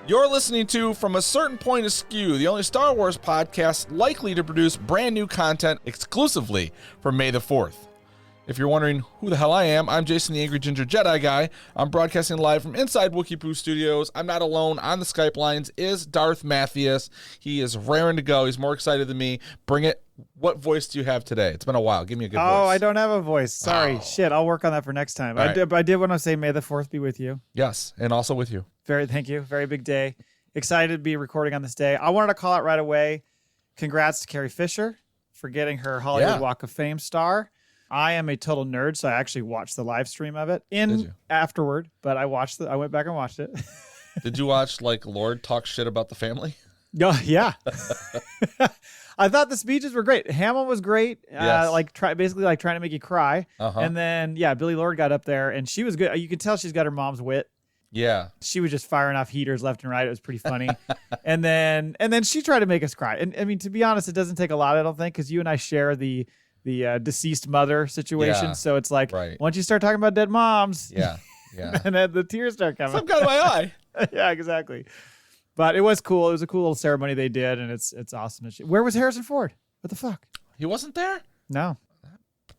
You're listening to From a Certain Point Askew, the only Star Wars podcast likely to produce brand new content exclusively for May the 4th. If you're wondering who the hell I am, I'm Jason the Angry Ginger Jedi Guy. I'm broadcasting live from inside Wookiee Studios. I'm not alone. On the Skype lines is Darth Mathias. He is raring to go. He's more excited than me. Bring it. What voice do you have today? It's been a while. Give me a good voice. Oh, I don't have a voice. Sorry. Shit, I'll work on that for next time. Right. I did want to say May the 4th be with you. Yes, and also with you. Thank you. Very big day. Excited to be recording on this day. I wanted to call out right away. Congrats to Carrie Fisher for getting her Hollywood Walk of Fame star. I am a total nerd, so I actually watched the live stream of it afterward, but I went back and watched it. Did you watch Lord talk shit about the family? Yeah. I thought the speeches were great. Hamill was great. Yes. Basically trying to make you cry. Uh-huh. And then, Billy Lord got up there and she was good. You could tell she's got her mom's wit. Yeah. She was just firing off heaters left and right. It was pretty funny. and then she tried to make us cry. And I mean, to be honest, it doesn't take a lot, I don't think, because you and I share the deceased mother situation. Yeah. So it's like, right. Once you start talking about dead moms, yeah. and then the tears start coming. Some got in my eye. Yeah, exactly. But it was cool. It was a cool little ceremony they did, and it's awesome. Where was Harrison Ford? What the fuck? He wasn't there? No.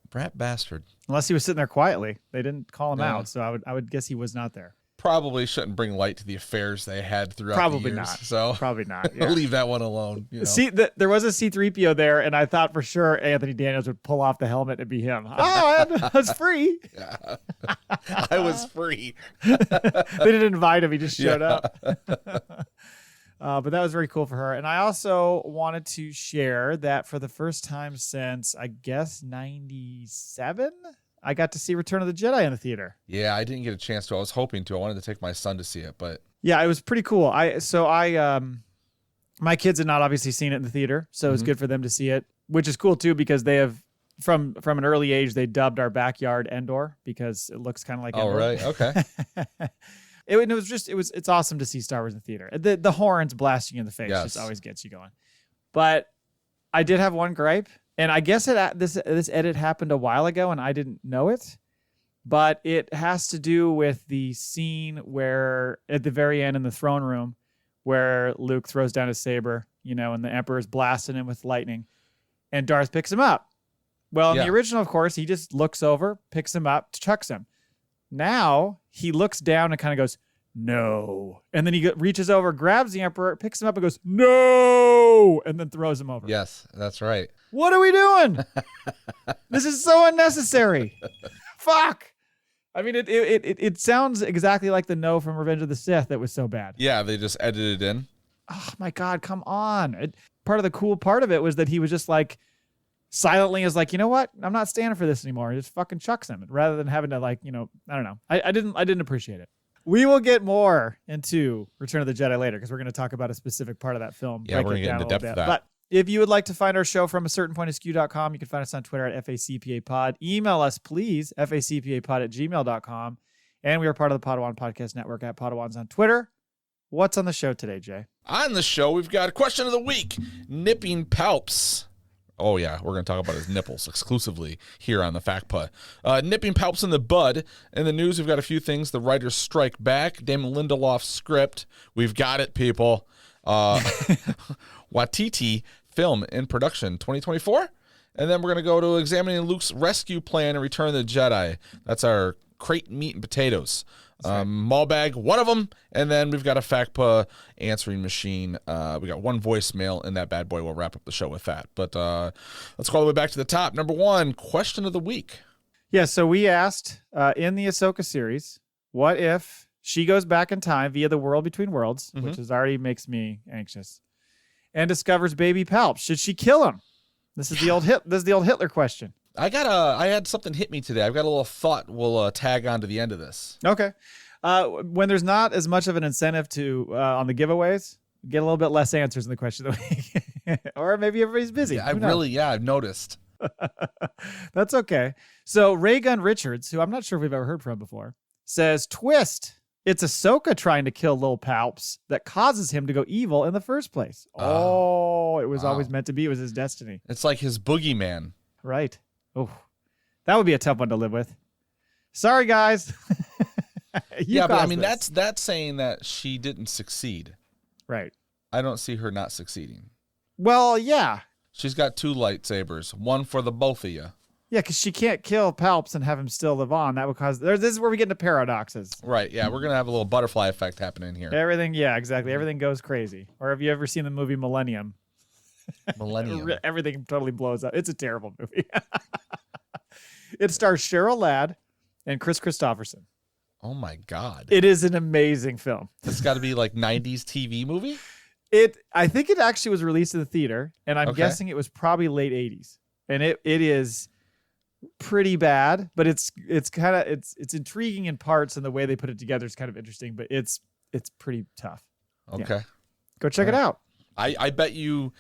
Brat bastard. Unless he was sitting there quietly. They didn't call him out, so I would guess he was not there. Probably shouldn't bring light to the affairs they had throughout the years. Not. So Probably not. Yeah. leave that one alone. You know? See, there was a C-3PO there, and I thought for sure Anthony Daniels would pull off the helmet and be him. Oh, I was free. Yeah. I was free. They didn't invite him. He just showed up. But that was very cool for her. And I also wanted to share that for the first time since, I guess, 97, I got to see Return of the Jedi in the theater. Yeah, I didn't get a chance to. I was hoping to. I wanted to take my son to see it, but yeah, it was pretty cool. My kids had not obviously seen it in the theater, so it was good for them to see it, which is cool too because they have from an early age they dubbed our backyard Endor because it looks kind of like Endor. Oh, right. Okay. It's awesome to see Star Wars in the theater. The horns blasting you in the face just always gets you going. But I did have one gripe. And I guess this edit happened a while ago, and I didn't know it. But it has to do with the scene where, at the very end in the throne room, where Luke throws down his saber, and the Emperor's blasting him with lightning, and Darth picks him up. Well, in the original, of course, he just looks over, picks him up, chucks him. Now he looks down and kind of goes, "No," and then he reaches over, grabs the Emperor, picks him up, and goes, "No," and then throws him over. Yes, that's right. What are we doing? This is so unnecessary. Fuck. I mean, it sounds exactly like the no from Revenge of the Sith that was so bad. Yeah, they just edited it in. Oh my God, come on. Part of the cool part of it was that he was just silently is like, you know what? I'm not standing for this anymore. He just fucking chucks him rather than having to I don't know. I didn't appreciate it. We will get more into Return of the Jedi later because we're going to talk about a specific part of that film. Yeah, we're going to get into depth of that. But if you would like to find our show from a certain point askew.com, you can find us on Twitter at FACPA Email us, please, FACPApod@gmail.com. And we are part of the Podawan Podcast Network at Podawans on Twitter. What's on the show today, Jay? On the show, we've got a question of the week. Nipping Palps. Oh, yeah, we're going to talk about his nipples exclusively here on the FACPA. Nipping Palps in the bud. In the news, we've got a few things. The writers strike back. Damon Lindelof's script. We've got it, people. Watiti film in production 2024. And then we're going to go to examining Luke's rescue plan and Return of the Jedi. That's our crate meat and potatoes. Maul Bag, one of them. And then we've got a FACPA answering machine. We got one voicemail in that bad boy. We'll wrap up the show with that. But let's go all the way back to the top. Number one, question of the week. Yeah, so we asked in the Ahsoka series, what if she goes back in time via the world between worlds, which already makes me anxious, and discovers Baby Palps? Should she kill him? This is the old Hitler question. I had something hit me today. I've got a little thought we'll tag on to the end of this. Okay. When there's not as much of an incentive to on the giveaways, get a little bit less answers in the question of the week. Or maybe everybody's busy. Yeah, I've noticed. That's okay. So Ray Gunn Richards, who I'm not sure if we've ever heard from before, says, twist. It's Ahsoka trying to kill Lil Palps that causes him to go evil in the first place. It was always meant to be. It was his destiny. It's like his boogeyman. Right. Oh, that would be a tough one to live with. Sorry, guys. Yeah, but I mean, that's saying that she didn't succeed. Right. I don't see her not succeeding. Well, yeah. She's got 2 lightsabers, one for the both of you. Yeah, because she can't kill Palps and have him still live on. That would cause... This is where we get into paradoxes. Right, yeah. We're going to have a little butterfly effect happening here. Everything, yeah, exactly. Everything goes crazy. Or have you ever seen the movie Millennium? Everything totally blows up. It's a terrible movie. It stars Cheryl Ladd and Chris Christopherson. Oh, my God. It is an amazing film. It's got to be like 90s TV movie? I think it actually was released in the theater, and I'm guessing it was probably late 80s. And it is pretty bad, but it's kind of it's intriguing in parts, and the way they put it together is kind of interesting, but it's pretty tough. Okay. Yeah. Go check it out. I bet you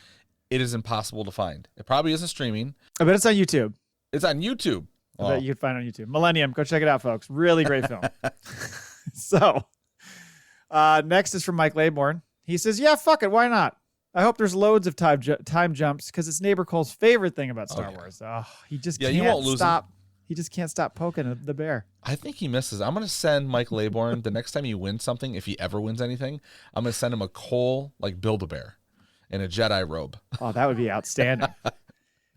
it is impossible to find. It probably isn't streaming. I bet it's on YouTube. It's on YouTube. I bet you can find it on YouTube. Millennium. Go check it out, folks. Really great film. So, next is from Mike Laybourne. He says, yeah, fuck it. Why not? I hope there's loads of time jumps because it's neighbor Cole's favorite thing about Star Wars. Oh, he just can't stop. He just can't stop poking the bear. I think he misses. I'm going to send Mike Laybourne, the next time he wins something, if he ever wins anything, I'm going to send him a Cole, like Build-A-Bear in a Jedi robe. Oh, that would be outstanding.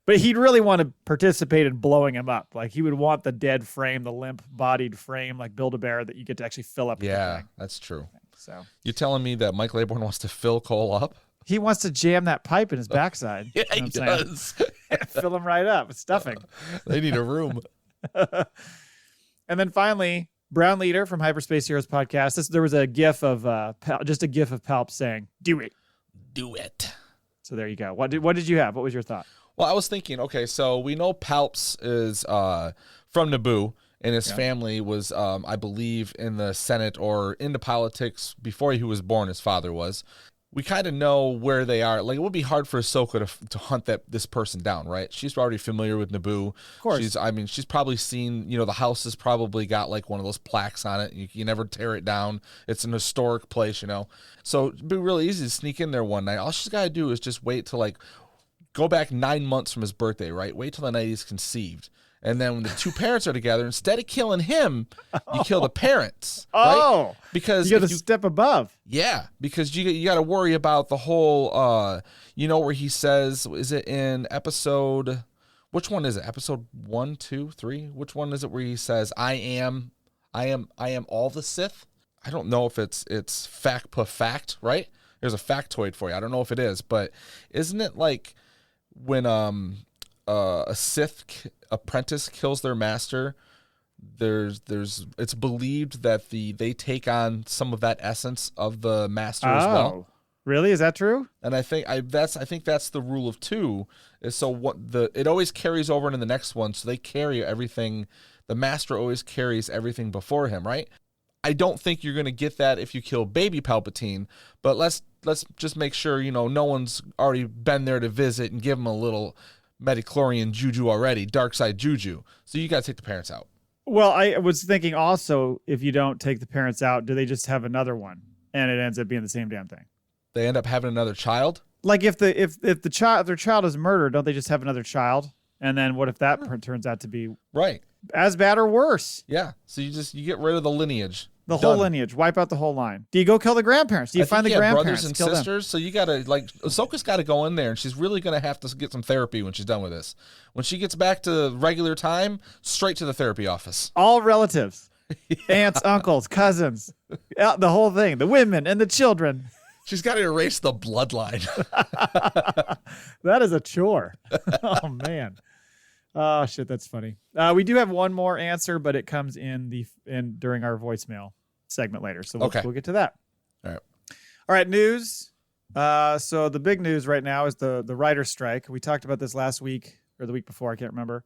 But he'd really want to participate in blowing him up. Like, he would want the dead frame, the limp-bodied frame, like Build-A-Bear, that you get to actually fill up. Yeah, that's true. So you're telling me that Mike Laybourne wants to fill Cole up? He wants to jam that pipe in his backside. Yeah, he does. Fill him right up with stuffing. They need a room. And then finally, Brown Leader from Hyperspace Heroes podcast. There was a gif of just a gif of Palps saying, "Do it, do it." So there you go. What did you have? What was your thought? Well, I was thinking, okay, so we know Palps is from Naboo, and his family was, I believe, in the Senate or into politics before he was born. His father was. We kind of know where they are. Like, it would be hard for Ahsoka to hunt this person down, right? She's already familiar with Naboo. Of course. She's probably seen, the house has probably got like one of those plaques on it. You never tear it down. It's an historic place, So it'd be really easy to sneak in there one night. All she's got to do is just wait till go back 9 months from his birthday, right? Wait till the night he's conceived. And then when the 2 parents are together, instead of killing him, you kill the parents. Oh, right? Because you got to step above. Yeah, because you got to worry about the whole, where he says, is it in episode, which one is it? Episode 1, 2, 3? Which one is it where he says, I am all the Sith? I don't know if it's FACPA fact, right? There's a factoid for you. I don't know if it is, but isn't it like when a Sith apprentice kills their master, it's believed that they take on some of that essence of the master as well. Really? Is that true? And I think that's the rule of 2. Is so it always carries over into the next one, so they carry everything. The master always carries everything before him, right? I don't think you're going to get that if you kill Baby Palpatine, but let's just make sure no one's already been there to visit and give him a little Metachlorian juju already, dark side juju. So you got to take the parents out. Well, I was thinking also, if you don't take the parents out, do they just have another one, and it ends up being the same damn thing? They end up having another child. Like if their child is murdered, don't they just have another child? And then what if that turns out to be right as bad or worse? Yeah. So you get rid of the lineage. Whole lineage, wipe out the whole line. Do you go kill the grandparents? Do you find the grandparents? Brothers and sisters, so you gotta Ahsoka's got to go in there, and she's really gonna have to get some therapy when she's done with this. When she gets back to regular time, straight to the therapy office. All relatives, aunts, uncles, cousins, the whole thing, the women and the children. She's got to erase the bloodline. That is a chore. Oh man. Oh shit, that's funny. We do have one more answer, but it comes in during our voicemail segment later. So we'll get to that. All right, news. So the big news right now is the writer's strike. We talked about this last week or the week before, I can't remember.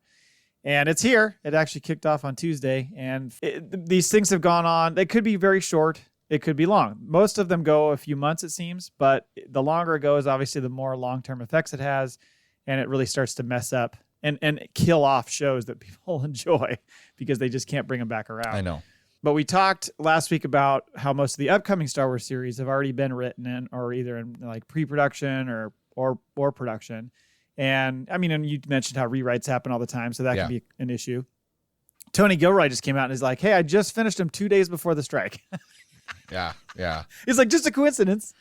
And it's here. It actually kicked off on Tuesday. And these things have gone on. They could be very short. It could be long. Most of them go a few months, it seems. But the longer it goes, obviously, the more long-term effects it has. And it really starts to mess up and kill off shows that people enjoy because they just can't bring them back around. I know. But we talked last week about how most of the upcoming Star Wars series have already been written or either in like pre-production or production. And I mean, and you mentioned how rewrites happen all the time, so that can be an issue. Tony Gilroy just came out and is like, hey, I just finished him 2 days before the strike. Yeah. He's like, just a coincidence.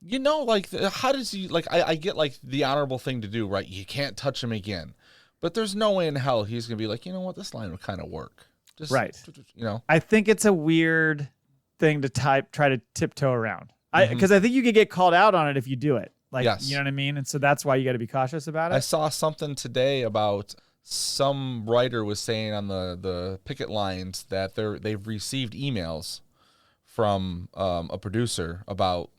Like, how does he, like, I get, like, the honorable thing to do, right? You can't touch him again. But there's no way in hell he's going to be like, you know what, this line would kind of work. Just, right. I think it's a weird thing to try to tiptoe around. Because I think you could get called out on it if you do it. Like, yes. You know what I mean? And so that's why you got to be cautious about it. I saw something today about some writer was saying on the picket lines that they've received emails from a producer about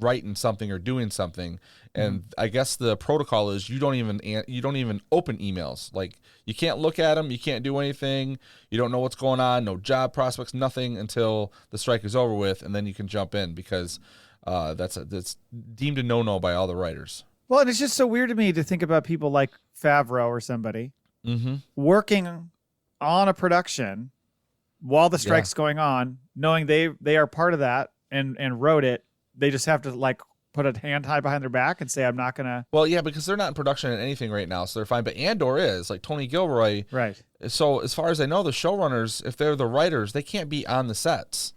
writing something or doing something, and I guess the protocol is you don't even open emails. Like, you can't look at them, you can't do anything, you don't know what's going on, no job prospects, nothing until the strike is over with, and then you can jump in because that's deemed a no-no by all the writers. Well, and it's just so weird to me to think about people like Favreau or somebody working on a production while the strike's going on, knowing they are part of that and wrote it. They just have to, like, put a hand tied behind their back and say, I'm not going to. Well, yeah, because they're not in production in anything right now, so they're fine. But Andor is, like Tony Gilroy. Right. So as far as I know, the showrunners, if they're the writers, they can't be on the sets.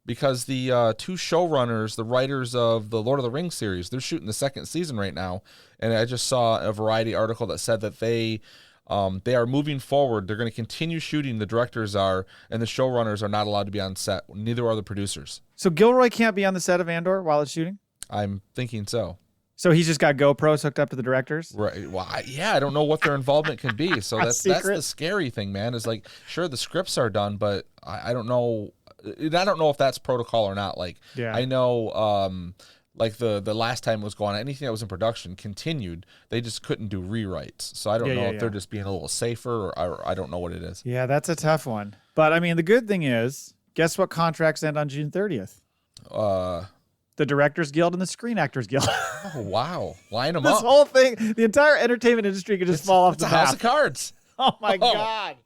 Because the two showrunners, the writers of the Lord of the Rings series, they're shooting the second season right now. And I just saw a Variety article that said that they are moving forward. They're going to continue shooting. The directors are, and the showrunners are not allowed to be on set. Neither are the producers. So Gilroy can't be on the set of Andor while it's shooting? I'm thinking so. So he's just got GoPros hooked up to the directors? Right. Well, I don't know what their involvement can be. So that's the scary thing, man. Is like, sure, the scripts are done, but I don't know. I don't know if that's protocol or not. Like, I know, like the last time it was going on, anything that was in production continued. They just couldn't do rewrites. So I don't know if they're just being a little safer, or I don't know what it is. Yeah, that's a tough one. But I mean, the good thing is, guess what contracts end on June 30th? The Directors Guild and the Screen Actors Guild. Oh, wow. Line them up. This whole thing, the entire entertainment industry could just fall off the map. It's a house of cards. Oh, my God.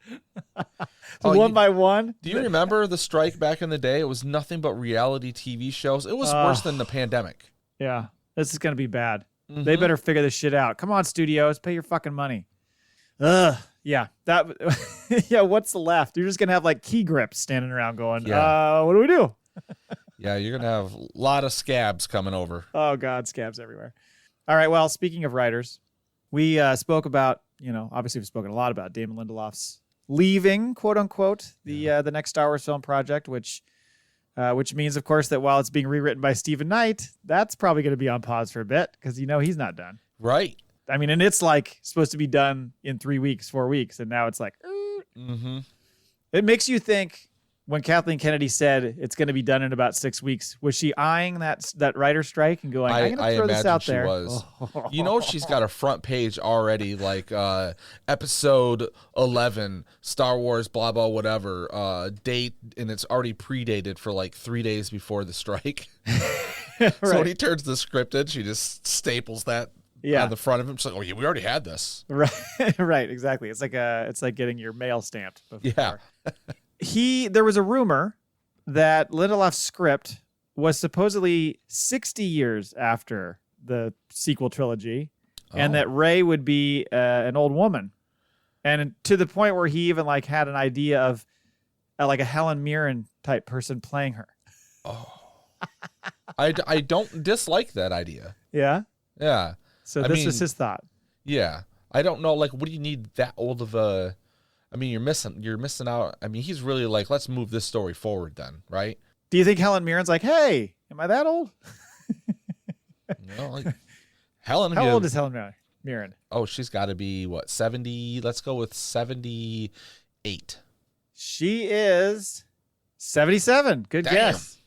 One by one. Do you remember the strike back in the day? It was nothing but reality TV shows. It was worse than the pandemic. Yeah. This is going to be bad. They better figure this shit out. Come on, studios. Pay your fucking money. Yeah. Yeah, what's left? You're just going to have, like, key grips standing around going, what do we do? Yeah, you're going to have a lot of scabs coming over. Oh, God, scabs everywhere. All right, well, speaking of writers, we spoke about, obviously we've spoken a lot about Damon Lindelof's leaving, quote unquote, the next Star Wars film project, which means, of course, that while it's being rewritten by Stephen Knight, that's probably going to be on pause for a bit because he's not done. Right. I mean, and it's like supposed to be done in 3 weeks, 4 weeks, and now it's like, It makes you think. When Kathleen Kennedy said it's going to be done in about 6 weeks, was she eyeing that writer strike and going, I'm going to throw this out there? I imagine she was. She's got a front page already, like episode 11, Star Wars, blah, blah, whatever, date, and it's already predated for like 3 days before the strike. Right. So when he turns the script in, she just staples that on the front of him. She's like, oh, yeah, we already had this. Right, right, exactly. It's like getting your mail stamped before. Yeah. There was a rumor that Lindelof's script was supposedly 60 years after the sequel trilogy, and that Rey would be an old woman, and to the point where he even like had an idea of like a Helen Mirren type person playing her. Oh, I don't dislike that idea. Yeah. Yeah. So this was his thought. Yeah. I don't know. Like, what do you need that old of a? I mean, you're missing out. I mean, he's really like, let's move this story forward then, right? Do you think Helen Mirren's like, hey, am I that old? Like Helen. How old is Helen Mirren? Oh, she's got to be, 70? Let's go with 78. She is 77. Good guess.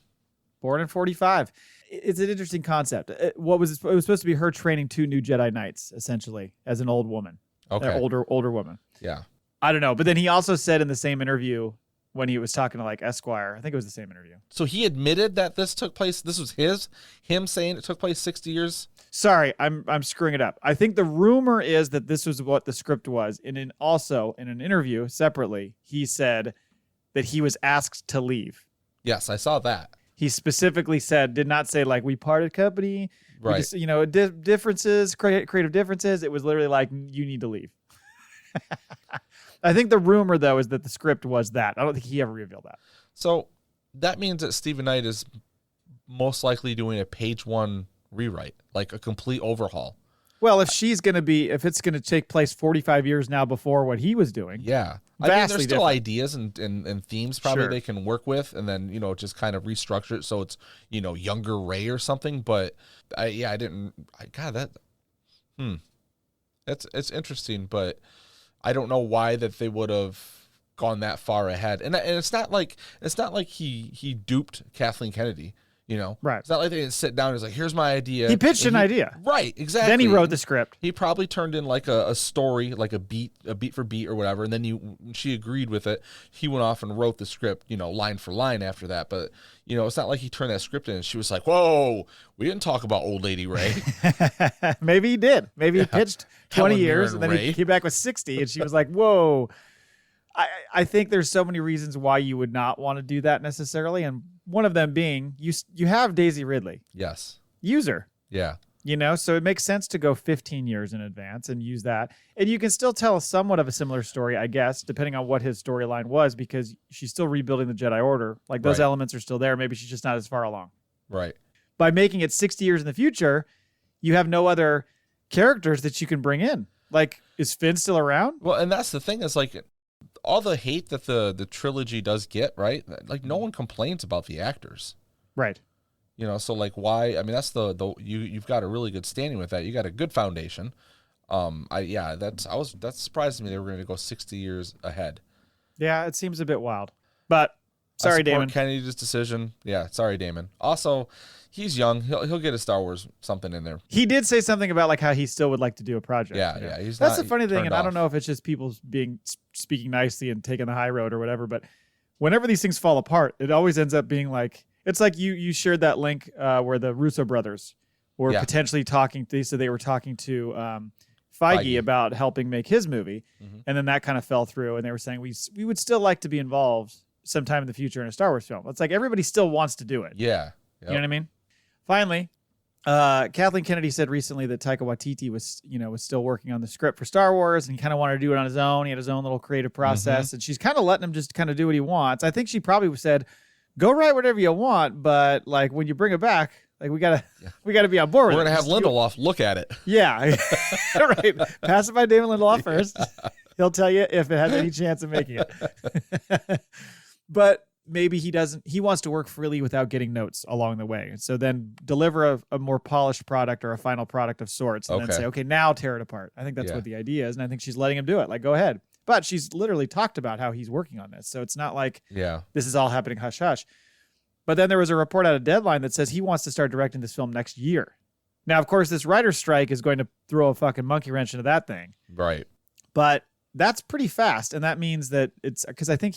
Born in 45. It's an interesting concept. It was supposed to be her training 2 new Jedi Knights, essentially, as an old woman. Okay. Older woman. Yeah. I don't know. But then he also said in the same interview when he was talking to like Esquire, I think it was the same interview. So he admitted that this took place. This was him saying it took place 60 years. Sorry, I'm screwing it up. I think the rumor is that this was what the script was. And also in an interview separately, he said that he was asked to leave. Yes, I saw that. He specifically did not say like we parted company, right? Just, differences, creative differences. It was literally like you need to leave. I think the rumor, though, is that the script was that. I don't think he ever revealed that. So that means that Stephen Knight is most likely doing a page 1 rewrite, like a complete overhaul. Well, if it's going to take place 45 years now before what he was doing. Yeah. I mean, there's still ideas and themes probably they can work with, and then, just kind of restructure it so it's, younger Rey or something. But it's interesting, but I don't know why that they would have gone that far ahead. And it's not like he duped Kathleen Kennedy. Right. It's not like they didn't sit down and was like, here's my idea. He pitched an idea. Right, exactly. Then he wrote the script. He probably turned in like a story, like a beat for beat or whatever. And then she agreed with it. He went off and wrote the script, line for line after that. But, it's not like he turned that script in and she was like, whoa, we didn't talk about old lady Rey. Maybe he did. Maybe he pitched 20 years and then he came back with 60 and she was like, whoa. I think there's so many reasons why you would not want to do that necessarily. And one of them being you have Daisy Ridley. Yes. Use her. Yeah. So it makes sense to go 15 years in advance and use that. And you can still tell somewhat of a similar story, I guess, depending on what his storyline was, because she's still rebuilding the Jedi Order. Like those elements are still there. Maybe she's just not as far along. Right. By making it 60 years in the future, you have no other characters that you can bring in. Like, is Finn still around? Well, and that's the thing is like, all the hate that the trilogy does get, right? Like no one complains about the actors. Right. So like why? I mean, that's you've got a really good standing with that. You got a good foundation. That surprised me they were going to go 60 years ahead. Yeah, it seems a bit wild. But sorry, Damon. Kennedy's decision. Yeah, sorry, Damon. Also, he's young. He'll get a Star Wars something in there. He did say something about like how he still would like to do a project. Yeah. That's the funny thing, and I don't know if it's just people speaking nicely and taking the high road or whatever, but whenever these things fall apart, it always ends up being like, it's like you shared that link where the Russo brothers were potentially talking. They were talking to Feige about helping make his movie, and then that kind of fell through, and they were saying we would still like to be involved sometime in the future in a Star Wars film. It's like everybody still wants to do it. Yeah. Yep. You know what I mean? Finally, Kathleen Kennedy said recently that Taika Waititi was still working on the script for Star Wars and he kind of wanted to do it on his own. He had his own little creative process, and she's kind of letting him just kind of do what he wants. I think she probably said, "Go write whatever you want, but like when you bring it back, like we gotta be on board with it." We're gonna have Lindelof look at it. Yeah, right. Pass it by Damon Lindelof first. He'll tell you if it has any chance of making it. But maybe he doesn't. He wants to work freely without getting notes along the way. So then deliver a more polished product or a final product of sorts, and then say, "Okay, now tear it apart." I think that's what the idea is, and I think she's letting him do it. Like, go ahead. But she's literally talked about how he's working on this, so it's not like this is all happening hush hush. But then there was a report out of Deadline that says he wants to start directing this film next year. Now, of course, this writer's strike is going to throw a fucking monkey wrench into that thing. Right. But that's pretty fast, and that means that it's because I think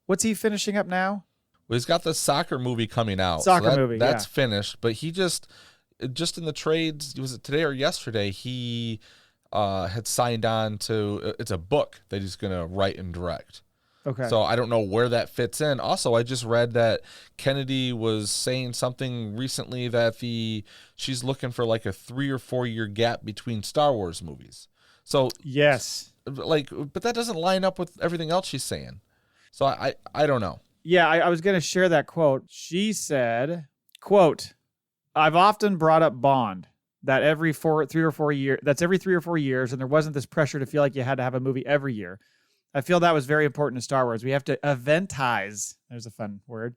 what's he finishing up now? Well, he's got the soccer movie coming out. That's finished, but he just in the trades, was it today or yesterday, he had signed on to, it's a book that he's going to write and direct. Okay. So I don't know where that fits in. Also, I just read that Kennedy was saying something recently that she's looking for like a 3 or 4 year gap between Star Wars movies. So yes, but that doesn't line up with everything else she's saying. So I don't know. Yeah, I was going to share that quote. She said, quote, "I've often brought up Bond, that every 3 or 4 years, and there wasn't this pressure to feel like you had to have a movie every year. I feel that was very important to Star Wars. We have to eventize," there's a fun word,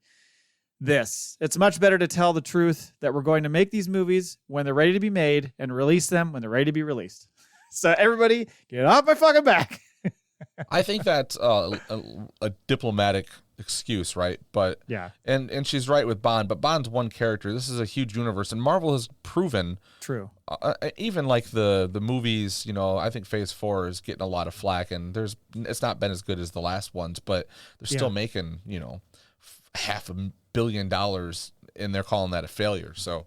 "this. It's much better to tell the truth that we're going to make these movies when they're ready to be made and release them when they're ready to be released. So everybody get off my fucking back." I think that's a diplomatic excuse, right? But yeah, and she's right with Bond, but Bond's one character. This is a huge universe, and Marvel has proven true. Even like the movies, I think Phase 4 is getting a lot of flack, and it's not been as good as the last ones, but they're still making $500 million, and they're calling that a failure. So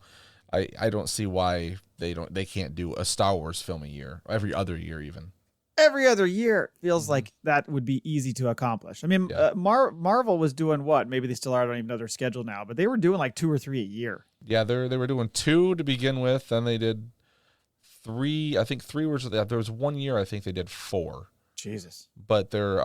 I don't see why they can't do a Star Wars film a year, every other year even. Every other year feels like that would be easy to accomplish. I mean, Marvel was doing what? Maybe they still are. I don't even know their schedule now, but they were doing like 2 or 3 a year. Yeah, they were doing 2 to begin with. Then they did 3. I think 3 was there was 1 year. I think they did 4. Jesus. But they're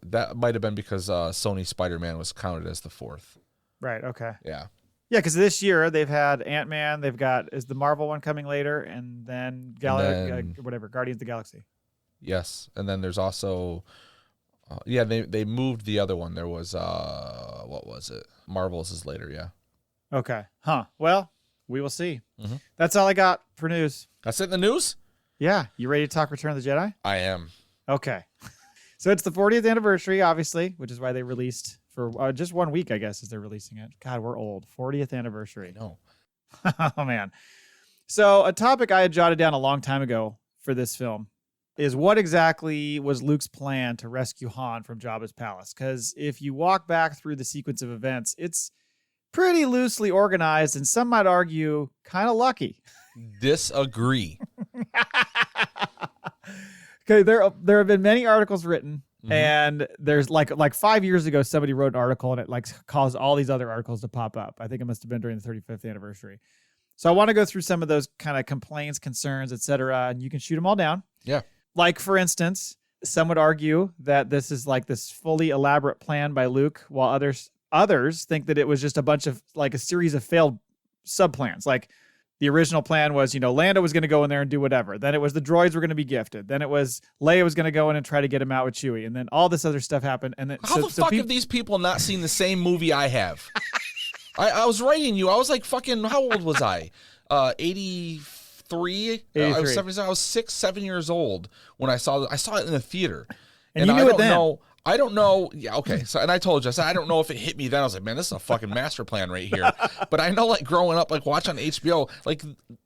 that might have been because Sony Spider-Man was counted as the 4th. Right. Okay. Yeah. Yeah, because this year they've had Ant-Man. They've got is the Marvel one coming later, and then Guardians of the Galaxy. Yes, and then there's also, they moved the other one. There was what was it? Marvel's is later. Yeah. Okay. Huh. Well, we will see. Mm-hmm. That's all I got for news. That's it in the news? Yeah. You ready to talk Return of the Jedi? I am. Okay. So it's the 40th anniversary, obviously, which is why they released for just 1 week, I guess, as they're releasing it. God, we're old. 40th anniversary. No. Oh, man. So a topic I had jotted down a long time ago for this film is what exactly was Luke's plan to rescue Han from Jabba's palace? Because if you walk back through the sequence of events, it's pretty loosely organized, and some might argue kind of lucky. Disagree. Okay, there have been many articles written, and there's like 5 years ago, somebody wrote an article, and it like caused all these other articles to pop up. I think it must have been during the 35th anniversary. So I want to go through some of those kind of complaints, concerns, etc., and you can shoot them all down. Yeah. Like, for instance, some would argue that this is like this fully elaborate plan by Luke, while others think that it was just a bunch of like a series of failed subplans. Like the original plan was, Lando was going to go in there and do whatever. Then it was the droids were going to be gifted. Then it was Leia was going to go in and try to get him out with Chewie. And then all this other stuff happened. And then how the fuck have these people not seen the same movie I have? I was writing you. I was like fucking, how old was I? 83? I was 6, 7 years old when I saw it. I saw it in the theater. And you knew it then. I don't know. Yeah, okay. So, and I told you, I said, I don't know if it hit me then. I was like, man, this is a fucking master plan right here. But I know, like, growing up, like, watching on HBO, like,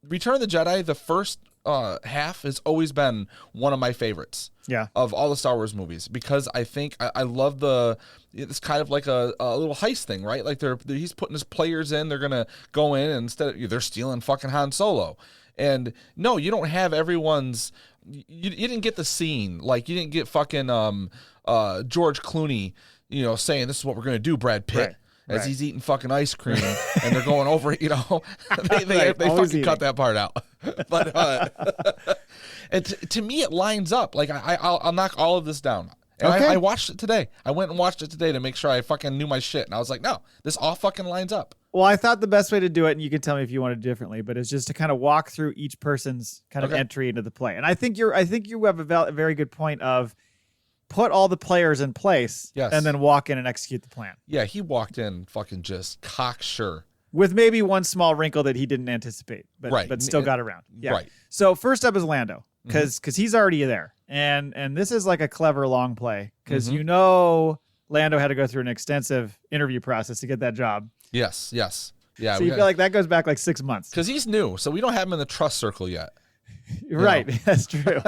Return of the Jedi, the first half has always been one of my favorites. Yeah. Of all the Star Wars movies, because I think I love it's kind of like a little heist thing, right? Like he's putting his players in, they're gonna go in, and they're stealing fucking Han Solo. And no, you don't have everyone's. You didn't get the scene, like you didn't get fucking George Clooney, saying this is what we're gonna do, Brad Pitt. Right. As he's eating fucking ice cream, and they're going over, they fucking cut that part out. But to me, it lines up. Like I'll knock all of this down. And okay. I watched it today. I went and watched it today to make sure I fucking knew my shit, and I was like, no, this all fucking lines up. Well, I thought the best way to do it, and you can tell me if you want to do it differently, but it's just to kind of walk through each person's kind of entry into the play. And I think you have a very good point of put all the players in place, and then walk in and execute the plan. Yeah, he walked in fucking just cocksure. With maybe one small wrinkle that he didn't anticipate, but still got around. Yeah. Right. So first up is Lando, because he's already there. And this is like a clever long play, because Lando had to go through an extensive interview process to get that job. Yes. Yeah. So you feel like that goes back like 6 months. Because he's new, so we don't have him in the trust circle yet. Right. That's true.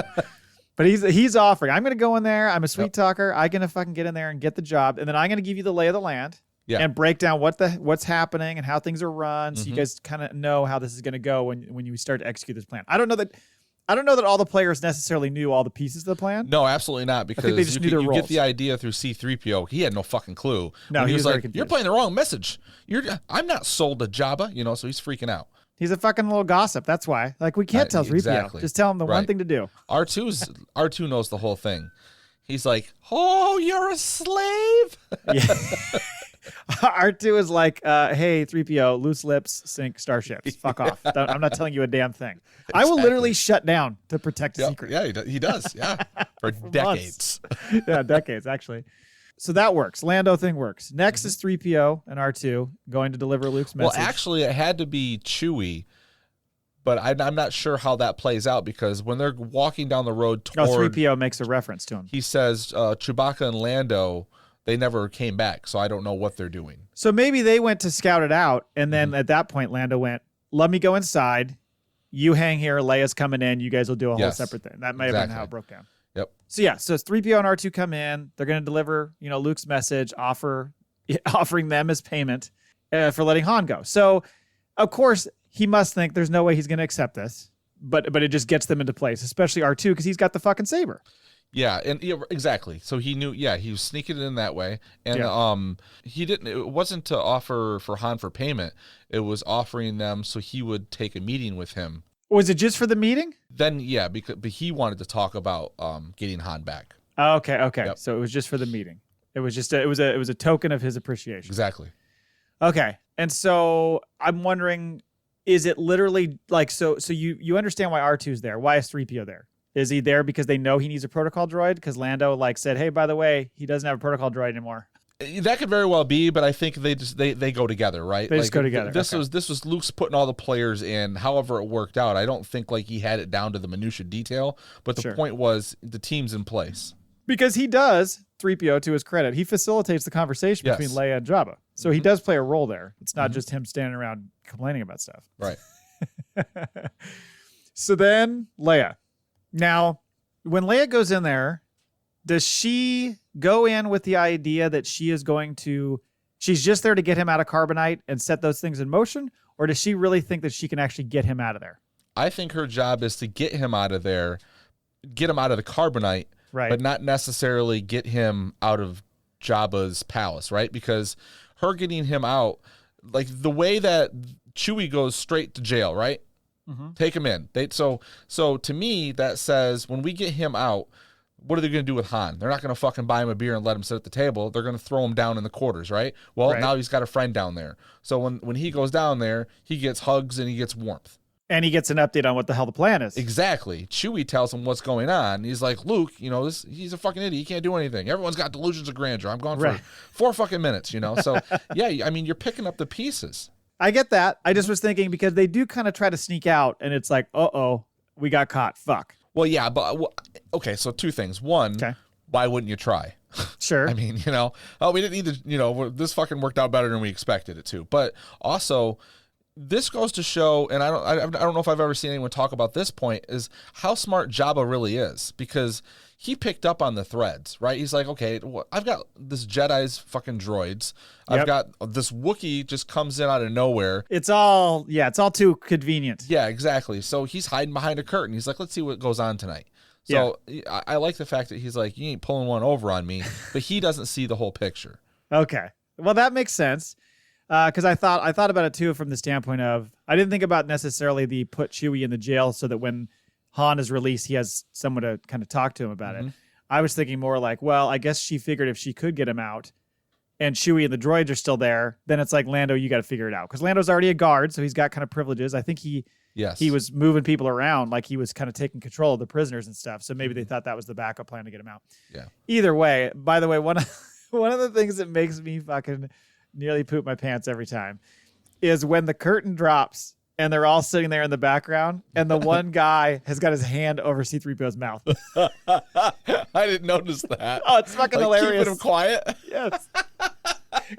But he's offering, I'm going to go in there. I'm a sweet talker. I'm going to fucking get in there and get the job. And then I'm going to give you the lay of the land and break down what's happening and how things are run. So you guys kind of know how this is going to go when you start to execute this plan. I don't know that all the players necessarily knew all the pieces of the plan. No, absolutely not. Because I think they just knew their roles. Get the idea through C-3PO. He had no fucking clue. No, he was like, very confused. You're playing the wrong message. I'm not sold to Jabba, so he's freaking out. He's a fucking little gossip. That's why. Like, we can't tell 3PO. Exactly. Just tell him the one thing to do. R2 knows the whole thing. He's like, oh, you're a slave? Yeah. R2 is like, hey, 3PO, loose lips, sink starships. Fuck off. I'm not telling you a damn thing. Exactly. I will literally shut down to protect a secret. Yeah, he does. Yeah. For decades. Yeah, decades, actually. So that works. Lando thing works. Next is 3PO and R2 going to deliver Luke's message. Well, actually, it had to be Chewie, but I'm not sure how that plays out, because when they're walking down the road toward... 3PO makes a reference to him. He says Chewbacca and Lando, they never came back, so I don't know what they're doing. So maybe they went to scout it out, and then at that point, Lando went, let me go inside. You hang here. Leia's coming in. You guys will do a whole separate thing. That may have been how it broke down. Yep. So it's 3PO and R2 come in. They're going to deliver, Luke's message, offering them as payment for letting Han go. So, of course, he must think there's no way he's going to accept this, but it just gets them into place, especially R2 because he's got the fucking saber. Yeah, and exactly. So he knew. Yeah, he was sneaking it in that way, and he didn't. It wasn't to offer for Han for payment. It was offering them so he would take a meeting with him. Was it just for the meeting? Then but he wanted to talk about getting Han back. Okay. Yep. So it was just for the meeting. It was just it was a token of his appreciation. Exactly. Okay. And so I'm wondering, is it literally like so you understand why R2 is there? Why is 3PO there? Is he there because they know he needs a protocol droid? Because Lando like said, hey, by the way, he doesn't have a protocol droid anymore. That could very well be, but I think they go together, right? They just go together. This was Luke's putting all the players in. However, it worked out. I don't think like he had it down to the minutia detail, but the point was the team's in place. Because he does, 3PO to his credit, he facilitates the conversation between Leia and Jabba. So he does play a role there. It's not just him standing around complaining about stuff. Right. So then Leia. Now, when Leia goes in there, does she go in with the idea that she's just there to get him out of carbonite and set those things in motion? Or does she really think that she can actually get him out of there? I think her job is to get him out of there, get him out of the carbonite, right, but not necessarily get him out of Jabba's palace, right? Because her getting him out, like the way that Chewie goes straight to jail, right? Mm-hmm. Take him in. So to me, that says when we get him out, what are they going to do with Han? They're not going to fucking buy him a beer and let him sit at the table. They're going to throw him down in the quarters, right? Well, now he's got a friend down there. So when he goes down there, he gets hugs and he gets warmth. And he gets an update on what the hell the plan is. Exactly. Chewie tells him what's going on. He's like, Luke, he's a fucking idiot. He can't do anything. Everyone's got delusions of grandeur. I'm gone for 4 fucking minutes, So, yeah, I mean, you're picking up the pieces. I get that. I just was thinking because they do kind of try to sneak out and it's like, uh-oh, we got caught. Fuck. Well, yeah, but, okay, so 2 things. One, why wouldn't you try? Sure. I mean, we didn't need to, this fucking worked out better than we expected it to. But also, this goes to show, and I don't know if I've ever seen anyone talk about this point, is how smart Jabba really is, because he picked up on the threads, right? He's like, okay, I've got this Jedi's fucking droids. I've got this Wookiee just comes in out of nowhere. It's all too convenient. Yeah, exactly. So he's hiding behind a curtain. He's like, let's see what goes on tonight. So I like the fact that he's like, you ain't pulling one over on me, but he doesn't see the whole picture. Okay. Well, that makes sense. Because I thought about it too from the standpoint of I didn't think about necessarily the put Chewie in the jail so that when Han is released, he has someone to kind of talk to him about it. I was thinking more like, well, I guess she figured if she could get him out and Chewie and the droids are still there, then it's like, Lando, you got to figure it out. Because Lando's already a guard, so he's got kind of privileges. I think he was moving people around, like he was kind of taking control of the prisoners and stuff. So maybe they thought that was the backup plan to get him out. Yeah. Either way, by the way, one of the things that makes me fucking nearly poop my pants every time is when the curtain drops and they're all sitting there in the background and the one guy has got his hand over C-3PO's mouth. I didn't notice that. Oh, it's fucking hilarious. Keeping him quiet. Yes.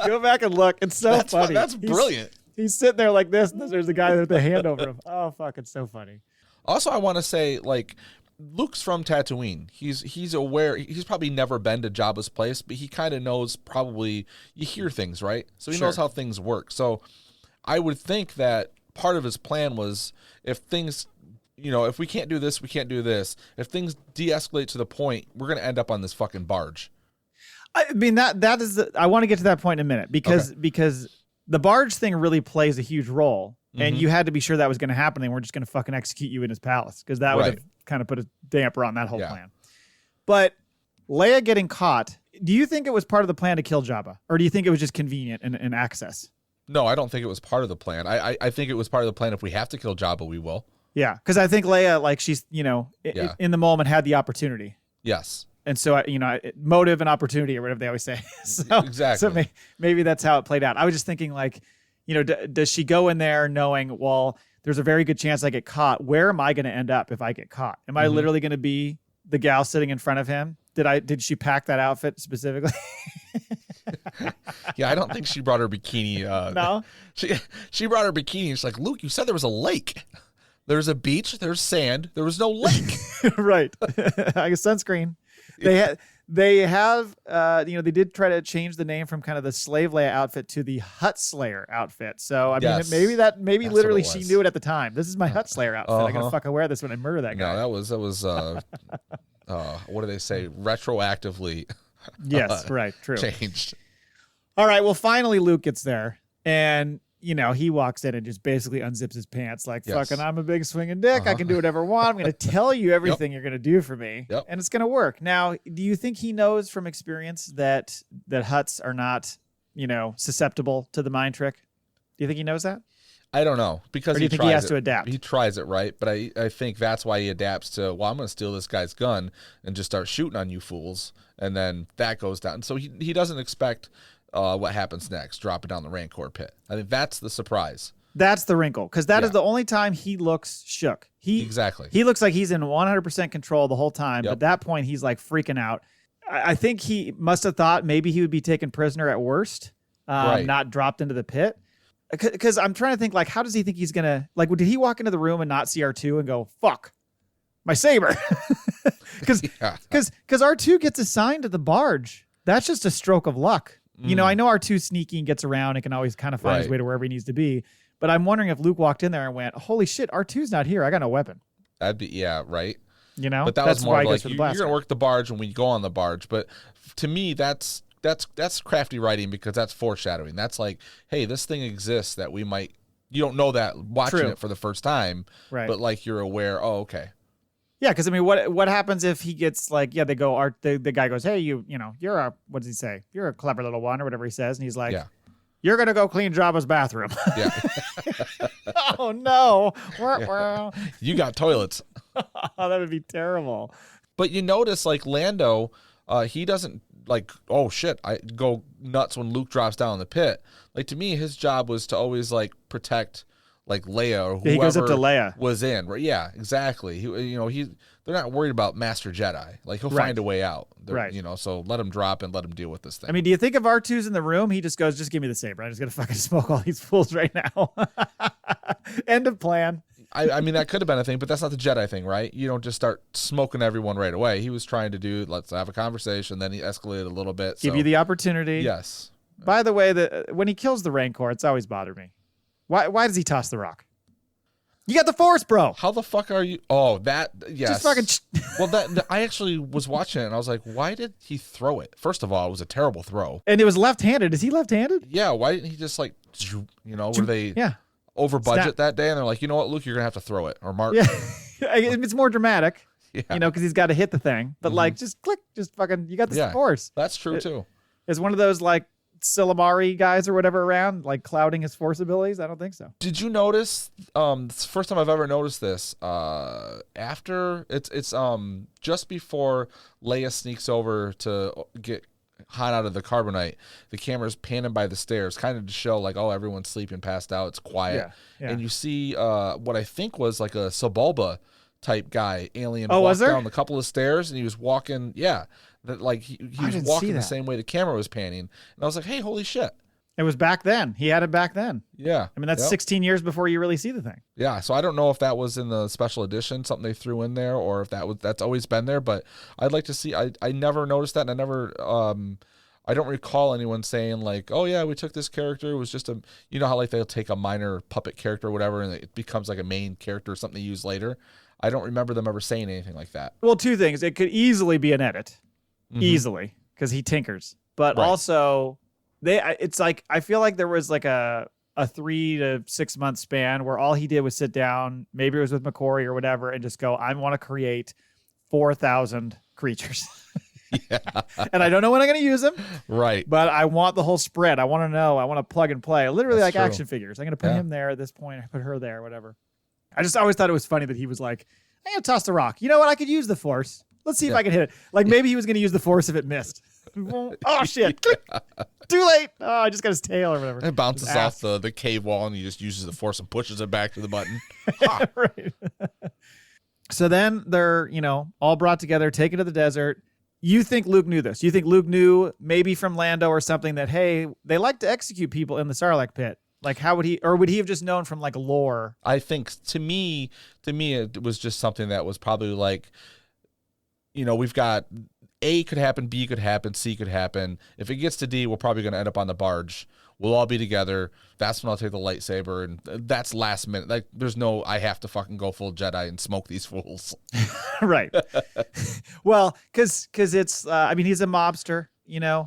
Go back and look. It's so funny. That's brilliant. He's sitting there like this and there's a guy with the hand over him. Oh, fuck. It's so funny. Also, I want to say, like, Luke's from Tatooine. He's aware. He's probably never been to Jabba's place, but he kind of knows. Probably you hear things, right? So he knows how things work. So I would think that part of his plan was if things, if we can't do this, we can't do this. If things de-escalate to the point, we're gonna end up on this fucking barge. I mean that is. I want to get to that point in a minute because the barge thing really plays a huge role. And you had to be sure that was going to happen, and we're just going to fucking execute you in his palace, because that would have kind of put a damper on that whole plan. But Leia getting caught, do you think it was part of the plan to kill Jabba? Or do you think it was just convenient and access? No, I don't think it was part of the plan. I think it was part of the plan. If we have to kill Jabba, we will. Yeah, because I think Leia, like, she's, in the moment had the opportunity. Yes. And so, motive and opportunity, or whatever they always say. Exactly. So maybe that's how it played out. I was just thinking, like, does she go in there knowing, well, there's a very good chance I get caught. Where am I going to end up if I get caught? Am I literally going to be the gal sitting in front of him? Did she pack that outfit specifically? Yeah, I don't think she brought her bikini. No? She brought her bikini. She's like, Luke, you said there was a lake. There's a beach. There's sand. There was no lake. Right. I guess sunscreen. They did try to change the name from kind of the Slave Leia outfit to the Hut Slayer outfit. So, I mean, maybe literally she knew it at the time. This is my Hut Slayer outfit. I'm going to fucking wear this when I murder that guy. No, that was what do they say? Retroactively. Yes, right. True. Changed. All right. Well, finally Luke gets there and he walks in and just basically unzips his pants like, Yes. fucking, I'm a big swinging dick. I can do whatever I want. I'm going to tell you everything you're going to do for me. Yep. And it's going to work. Now, do you think he knows from experience that Hutts are not, susceptible to the mind trick? Do you think he knows that? I don't know, because or do you think he has to adapt? He tries it, right? But I think that's why he adapts to, well, I'm going to steal this guy's gun and just start shooting on you fools. And then that goes down. So he doesn't expect what happens next, drop it down the Rancor pit. I think that's the surprise. That's the wrinkle, because that is the only time he looks shook. Exactly. He looks like he's in 100% control the whole time. Yep. But at that point, he's like freaking out. I think he must have thought maybe he would be taken prisoner at worst, not dropped into the pit. Because I'm trying to think, like, how does he think he's going to, like, did he walk into the room and not see R2 and go, fuck, my saber? Because R2 gets assigned to the barge. That's just a stroke of luck. I know R2 sneaky and gets around and can always kind of find his way to wherever he needs to be. But I'm wondering if Luke walked in there and went, holy shit, R2's not here. I got no weapon. That'd be, right. But that was more like, you're going to work the barge when we go on the barge. But to me, that's crafty writing, because that's foreshadowing. That's like, hey, this thing exists that you don't know that watching it for the first time. Right. But like, you're aware, oh, okay. Yeah, because I mean, what happens if he gets like, they go, the guy goes, hey, you're a, what does he say? You're a clever little one, or whatever he says, and he's like, you're gonna go clean Jabba's bathroom. Yeah. Oh no, you got toilets. Oh, that would be terrible. But you notice, like, Lando, he doesn't like, oh shit, I go nuts when Luke drops down in the pit. Like, to me, his job was to always like protect, like, Leia or whoever he goes up to Leia. Was in. Right? Yeah, exactly. They're not worried about Master Jedi. Like, he'll find a way out. So let him drop and let him deal with this thing. I mean, do you think if R2's in the room, he just goes, just give me the saber. I'm just going to fucking smoke all these fools right now. End of plan. I mean, that could have been a thing, but that's not the Jedi thing, right? You don't just start smoking everyone right away. He was trying to do, let's have a conversation, then he escalated a little bit. Give you the opportunity. Yes. By the way, when he kills the Rancor, it's always bothered me. Why does he toss the rock? You got the Force, bro. How the fuck are you? Oh, that, yes. Just fucking. Well, I actually was watching it, and I was like, why did he throw it? First of all, it was a terrible throw. And it was left-handed. Is he left-handed? Yeah, why didn't he just, like, were they over budget that day? And they're like, you know what, Luke, you're going to have to throw it. Or Mark. Yeah. It's more dramatic, because he's got to hit the thing. But, like, just click, just fucking, you got the Force. That's true, too. Is one of those, like, Silamari guys or whatever around, like, clouding his Force abilities? I don't think so. Did you notice? It's the first time I've ever noticed this. After it's just before Leia sneaks over to get Han out of the carbonite, the camera's panning by the stairs, kind of to show like, oh, everyone's sleeping, passed out, it's quiet, and you see what I think was like a Sebulba type guy, alien, walk down a couple of stairs, and he was walking, that like he was walking the same way the camera was panning, and I was like, hey, holy shit. It was back then. He had it back then. Yeah. I mean, that's 16 years before you really see the thing. Yeah. So I don't know if that was in the special edition, something they threw in there, or if that's always been there, but I'd like to see, I never noticed that. And I never, I don't recall anyone saying like, oh yeah, we took this character. It was just you know how like they'll take a minor puppet character or whatever, and it becomes like a main character or something they use later. I don't remember them ever saying anything like that. Well, two things. It could easily be an edit. Easily. Because he tinkers. But also... It's like, I feel like there was like a 3 to 6 month span where all he did was sit down, maybe it was with McCory or whatever, and just go, I want to create 4,000 creatures. And I don't know when I'm going to use them. Right. But I want the whole spread. I want to know. I want to plug and play. Literally like action figures. I'm going to put him there at this point. I put her there, whatever. I just always thought it was funny that he was like, I'm going to toss the rock. You know what? I could use the Force. Let's see if I can hit it. Like maybe he was going to use the Force if it missed. Oh shit. Too late. Oh, I just got his tail or whatever. It bounces off the cave wall, and he just uses the Force and pushes it back to the button. Right. So then they're, all brought together, taken to the desert. You think Luke knew this? You think Luke knew maybe from Lando or something that, hey, they like to execute people in the Sarlacc pit? Like, how would he, or would he have just known from like lore? I think to me, it was just something that was probably like, we've got A could happen, B could happen, C could happen. If it gets to D, we're probably going to end up on the barge. We'll all be together. That's when I'll take the lightsaber, and that's last minute. Like, there's no, I have to fucking go full Jedi and smoke these fools. Right. Well, because it's, I mean, he's a mobster,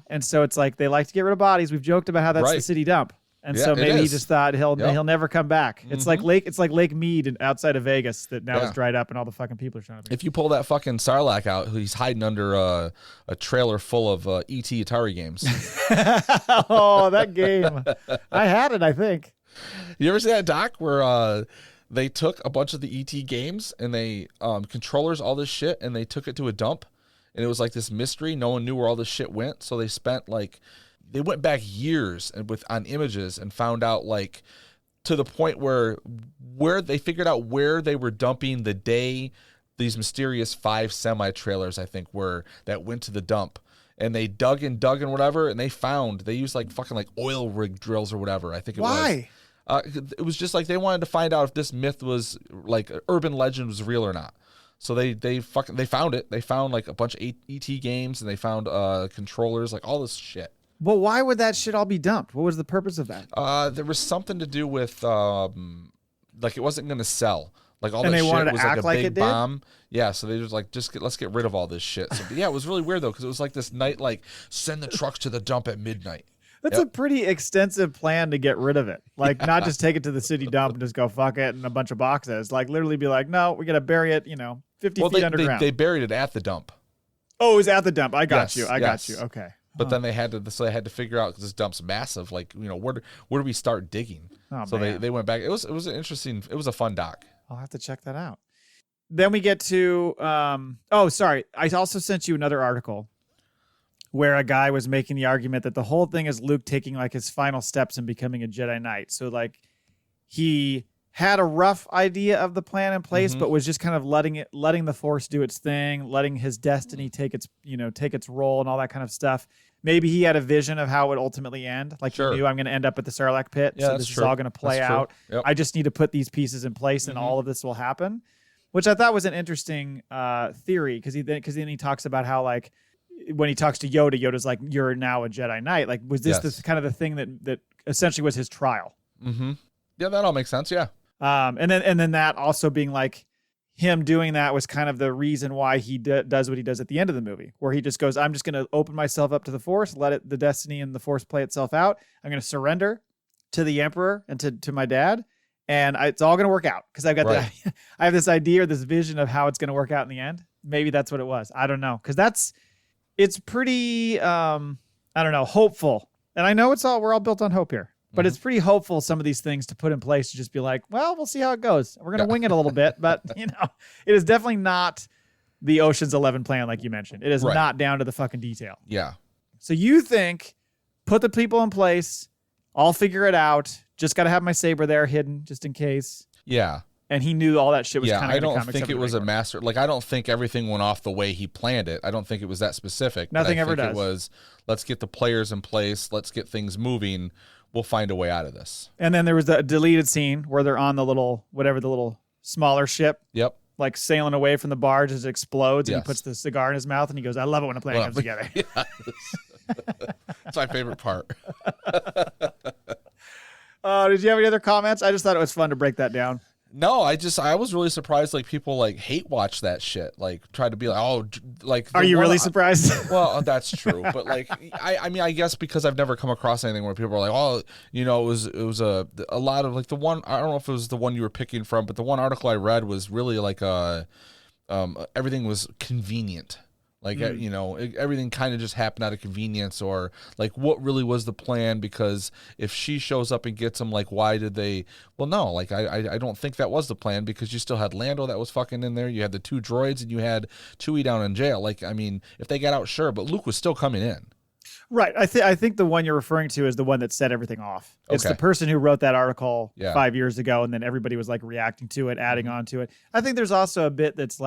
and so it's like they like to get rid of bodies. We've joked about how that's the city dump. and so maybe he just thought he'll never come back. It's like Lake Mead outside of Vegas that now is dried up, and all the fucking people are trying to. If you pull that fucking Sarlacc out, he's hiding under a trailer full of E.T. Atari games. Oh, that game! I had it, I think. You ever see that doc where they took a bunch of the ET games and they controllers, all this shit, and they took it to a dump, and it was like this mystery. No one knew where all this shit went, so they spent they went back years and on images and found out to the point where they figured out where they were dumping the day these mysterious 5 semi-trailers, I think, that went to the dump. And they dug and whatever, and they used fucking oil rig drills or whatever. I think it was. Why? It was just they wanted to find out if this myth was urban legend was real or not. So they found it. They found a bunch of ET games, and they found controllers, all this shit. Well, why would that shit all be dumped? What was the purpose of that? There was something to do with it wasn't going to sell. All and that they shit wanted was to act a like big it did? bomb. Yeah, so they just let's get rid of all this shit. So yeah, it was really weird though, because it was this night send the trucks to the dump at midnight. That's a pretty extensive plan to get rid of it. Not just take it to the city dump and just go fuck it in a bunch of boxes. Literally be no, we got to bury it, 50 feet underground. They buried it at the dump. Oh, it was at the dump. I got you. Got you. Okay. But then they had to figure out, because this dump's massive. Where do we start digging? Oh, so man. they went back. It was an interesting. It was a fun doc. I'll have to check that out. Then we get to. Sorry. I also sent you another article where a guy was making the argument that the whole thing is Luke taking his final steps in becoming a Jedi Knight. So he had a rough idea of the plan in place, but was just kind of letting the Force do its thing, letting his destiny take its role and all that kind of stuff. Maybe he had a vision of how it would ultimately end. Sure. He knew I'm going to end up at the Sarlacc pit, so this is all going to play out. Yep. I just need to put these pieces in place, and all of this will happen, which I thought was an interesting theory, because then he talks about how when he talks to Yoda, Yoda's "You're now a Jedi Knight." Was this kind of the thing that essentially was his trial? Mm-hmm. Yeah, that all makes sense. Yeah. And then that also being him doing that was kind of the reason why he does what he does at the end of the movie, where he just goes, I'm just going to open myself up to the Force, let the destiny and the Force play itself out. I'm going to surrender to the Emperor and to my dad, and it's all going to work out, because I've got I have this idea or this vision of how it's going to work out in the end. Maybe that's what it was. I don't know, because it's pretty hopeful, and I know we're all built on hope here. But it's pretty hopeful, some of these things to put in place to just be we'll see how it goes. We're going to wing it a little bit, but it is definitely not the Ocean's 11 plan like you mentioned. It is not down to the fucking detail. Yeah. So you think, put the people in place, I'll figure it out. Just got to have my saber there hidden just in case. Yeah. And he knew all that shit was kind of. I don't think it was a master. I don't think everything went off the way he planned it. I don't think it was that specific. Nothing ever does. It was, let's get the players in place. Let's get things moving. We'll find a way out of this. And then there was the deleted scene where they're on the little smaller ship. Yep. Sailing away from the barge as it explodes, and he puts the cigar in his mouth, and he goes, I love it when a plan comes together. That's my favorite part. Did you have any other comments? I just thought it was fun to break that down. No, I was really surprised. People hate watch that shit. Try to be Are you really surprised? Well, that's true. But I guess because I've never come across anything where people are it was a lot of the one. I don't know if it was the one you were picking from, but the one article I read was really everything was convenient. Everything kind of just happened out of convenience, or what really was the plan? Because if she shows up and gets him, why did they? Well, no, I don't think that was the plan, because you still had Lando that was fucking in there. You had the 2 droids, and you had Chewie down in jail. If they got out, sure, but Luke was still coming in. Right. I think the one you're referring to is the one that set everything off. It's the person who wrote that article 5 years ago, and then everybody was reacting to it, adding on to it. I think there's also a bit that's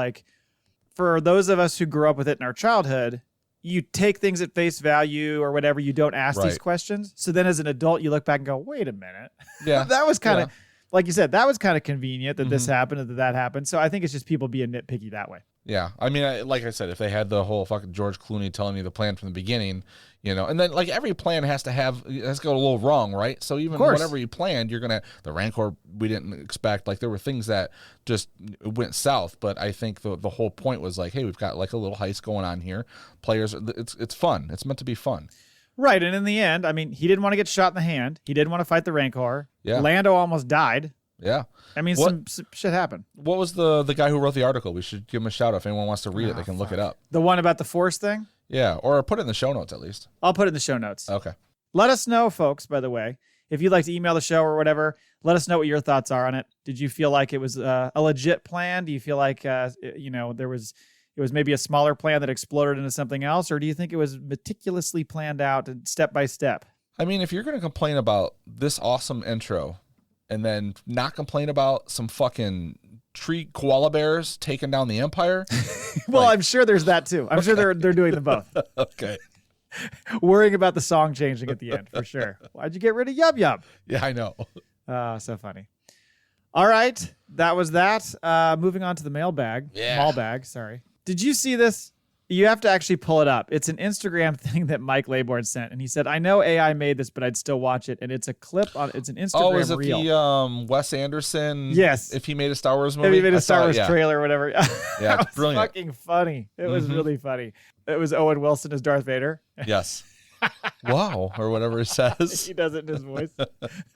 for those of us who grew up with it in our childhood, you take things at face value or whatever. You don't ask these questions. So then as an adult, you look back and go, wait a minute. Yeah. That was kind of, like you said, that was kind of convenient that this happened and that happened. So I think it's just people being nitpicky that way. Yeah. Like I said, if they had the whole fucking George Clooney telling you the plan from the beginning, and then every plan has to go a little wrong, right? So even whatever you planned, the Rancor we didn't expect. There were things that just went south, but I think the whole point was hey, we've got a little heist going on here. Players, it's fun. It's meant to be fun. Right, and in the end, I mean, he didn't want to get shot in the hand. He didn't want to fight the Rancor. Yeah. Lando almost died. Yeah. I mean, some shit happened. What was the guy who wrote the article? We should give him a shout out. If anyone wants to read it, they can look it up. The one about the Force thing? Yeah, or put it in the show notes at least. I'll put it in the show notes. Okay. Let us know, folks, by the way. If you'd like to email the show or whatever, let us know what your thoughts are on it. Did you feel like it was a legit plan? Do you feel like, it was maybe a smaller plan that exploded into something else? Or do you think it was meticulously planned out and step by step? I mean, if you're going to complain about this awesome intro and then not complain about some fucking tree koala bears taking down the Empire. Well, I'm sure there's that too. I'm sure they're doing them both. Okay. Worrying about the song changing at the end, for sure. Why'd you get rid of Yub Yub? Yeah, I know. So funny. All right. That was that. Moving on to the mailbag. Yeah. Maul Bag, sorry. Did you see this? You have to actually pull it up. It's an Instagram thing that Mike Laybourne sent, and he said, "I know AI made this, but I'd still watch it." And it's a clip on. It's an Instagram reel. Oh, is it reel. The Wes Anderson? Yes. If he made a Star Wars movie, if he made a Star Wars trailer or whatever. Yeah, it's brilliant. Fucking funny. It was really funny. It was Owen Wilson as Darth Vader. Yes. Wow, or whatever it says. He does it in his voice.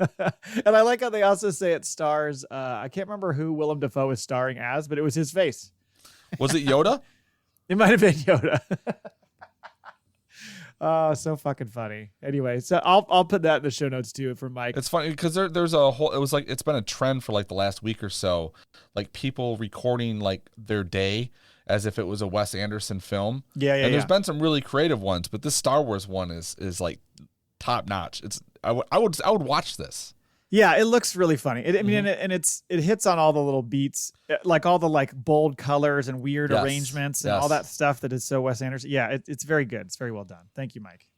And I like how they also say it stars. I can't remember who Willem Dafoe is starring as, but it was his face. Was it Yoda? It might have been Yoda. Oh, so fucking funny. Anyway, so I'll put that in the show notes too for Mike. It's funny because there's a whole. It was like it's been a trend for like the last week or so, like people recording like their day as if it was a Wes Anderson film. Yeah. And there's been some really creative ones, but this Star Wars one is like top notch. I would watch this. Yeah, it looks really funny. I mean, and it hits on all the little beats, like all the like bold colors and weird arrangements and all that stuff that is so Wes Anderson. Yeah, it's very good. It's very well done. Thank you, Mike.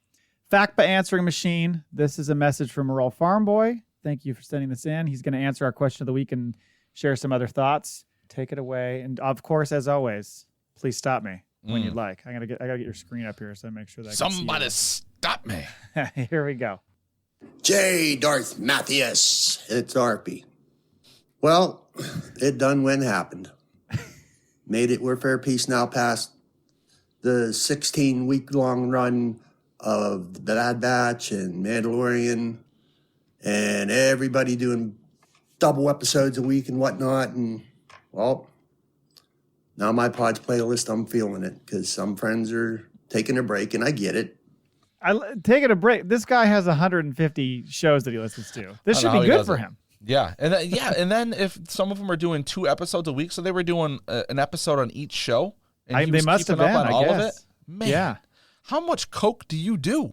FACPA Answering Machine. This is a message from Rural Farm Boy. Thank you for sending this in. He's going to answer our question of the week and share some other thoughts. Take it away. And of course, as always, please stop me when you'd like. I gotta get your screen up here so I make sure that Somebody stop me. Here we go. J. Darth Matthias, it's Arpy. Well, it done when happened. Made it. We're fair peace now past the 16-week-long run of The Bad Batch and Mandalorian and everybody doing double episodes a week and whatnot. And, well, now my Pods playlist, I'm feeling it because some friends are taking a break, and I get it. Taking a break. This guy has 150 shows that he listens to. This should be good for him. Yeah, and then if some of them are doing 2 episodes a week, so they were doing an episode on each show, and they must have been on all of it. Man, yeah. How much coke do you do?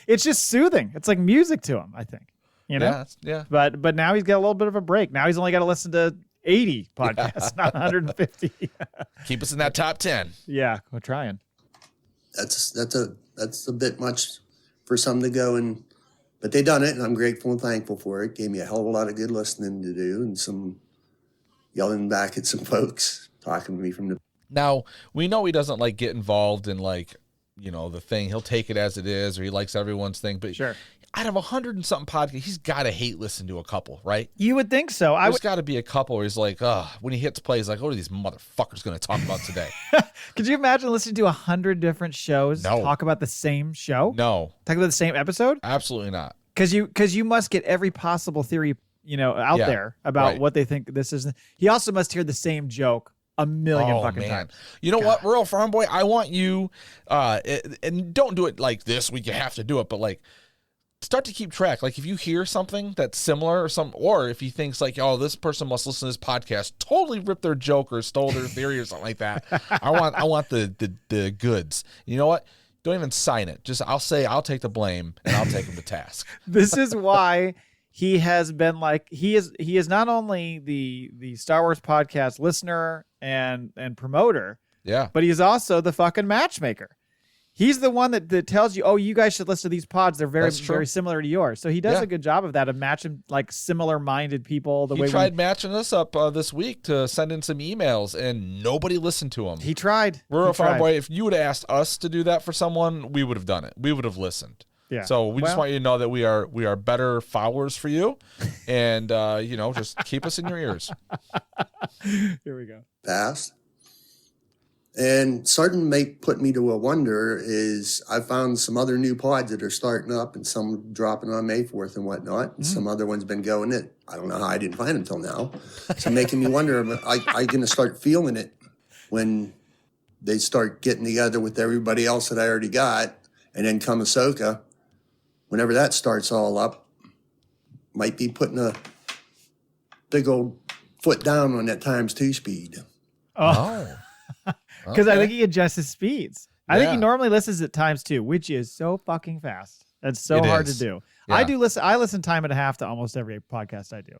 It's just soothing. It's like music to him, I think. You know? Yeah. But now he's got a little bit of a break. Now he's only got to listen to 80 podcasts, not 150. Keep us in that top 10. Yeah, we're trying. That's a bit much for some to go, but they done it, and I'm grateful and thankful for it. Gave me a hell of a lot of good listening to do, and some yelling back at some folks talking to me from the. Now we know he doesn't like get involved in like the thing. He'll take it as it is, or he likes everyone's thing. But sure, out of 100 and something podcasts, he's got to hate listen to a couple, right? You would think so. There's got to be a couple where he's like, when he hits play, he's like, what are these motherfuckers going to talk about today? Could you imagine listening to 100 different shows talk about the same show? No. Talk about the same episode? Absolutely not. Because you must get every possible theory, out there about what they think this is. He also must hear the same joke a million fucking times. You know what, Rural Farm Boy? I want you, and don't do it like this week. You have to do it, but like, start to keep track. Like if you hear something that's similar or if he thinks like, this person must listen to this podcast, totally ripped their joke or stole their theory or something like that. I want the goods. You know what? Don't even sign it. Just I'll take the blame and I'll take him to task. This is why he has been like he is not only the Star Wars podcast listener and promoter, but he's also the fucking matchmaker. He's the one that tells you, you guys should listen to these pods. They're very, very similar to yours. So he does a good job of that, of matching like similar-minded people. He tried matching us up this week to send in some emails, and nobody listened to him. He tried. Rural Farm Boy, if you would have asked us to do that for someone, we would have done it. We would have listened. Yeah. So we just want you to know that we are better followers for you, and just keep us in your ears. Here we go. Fast. And starting to put me to a wonder is I found some other new pods that are starting up and some dropping on May 4th and whatnot. And some other ones been going that I don't know how I didn't find until now. So making me wonder, am I going to start feeling it when they start getting together with everybody else that I already got, and then come Ahsoka, whenever that starts all up, might be putting a big old foot down on that ×2 speed. Oh. Because I think he adjusts his speeds. I think he normally listens at ×2, which is so fucking fast. That's so hard to do. Yeah. I listen time and a half to almost every podcast I do.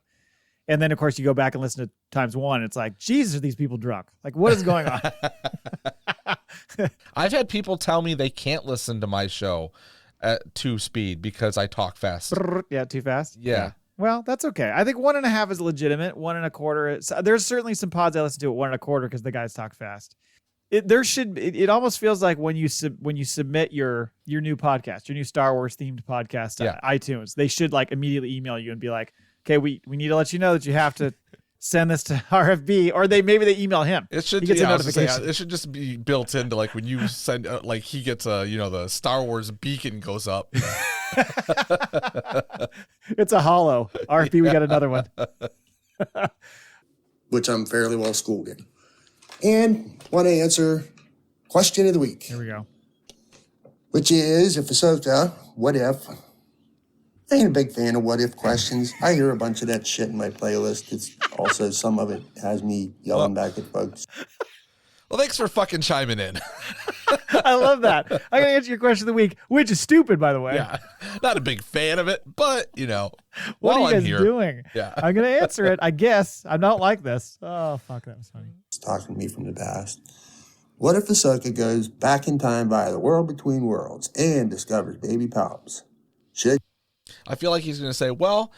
And then, of course, you go back and listen to ×1. It's like, Jesus, are these people drunk? Like, what is going on? I've had people tell me they can't listen to my show at 2 speed because I talk fast. Yeah, too fast? Yeah. Well, that's okay. I think 1.5 is legitimate. 1.25. There's certainly some pods I listen to at 1.25 because the guys talk fast. It almost feels like when you submit your new podcast, your new Star Wars themed podcast to iTunes, they should like immediately email you and be like, okay, we need to let you know that you have to send this to RFB, or maybe they email him. It should, he gets a notification. It should just be built into like when you send like he gets the Star Wars beacon goes up. It's a hollow RFB. We got another one, which I'm fairly well schooled in. And want to answer question of the week. Here we go. Which is, if Ahsoka, what if? I ain't a big fan of what if questions. I hear a bunch of that shit in my playlist. It's also, some of it has me yelling back at folks. Well, thanks for fucking chiming in. I love that. I'm going to answer your question of the week, which is stupid, by the way. Yeah. Not a big fan of it, but, what are you guys doing? Yeah. I'm going to answer it, I guess. I don't like this. Oh, fuck, that was funny. It's talking to me from the past. What if Ahsoka goes back in time via the world between worlds and discovers Baby Palps? I feel like he's going to say, well,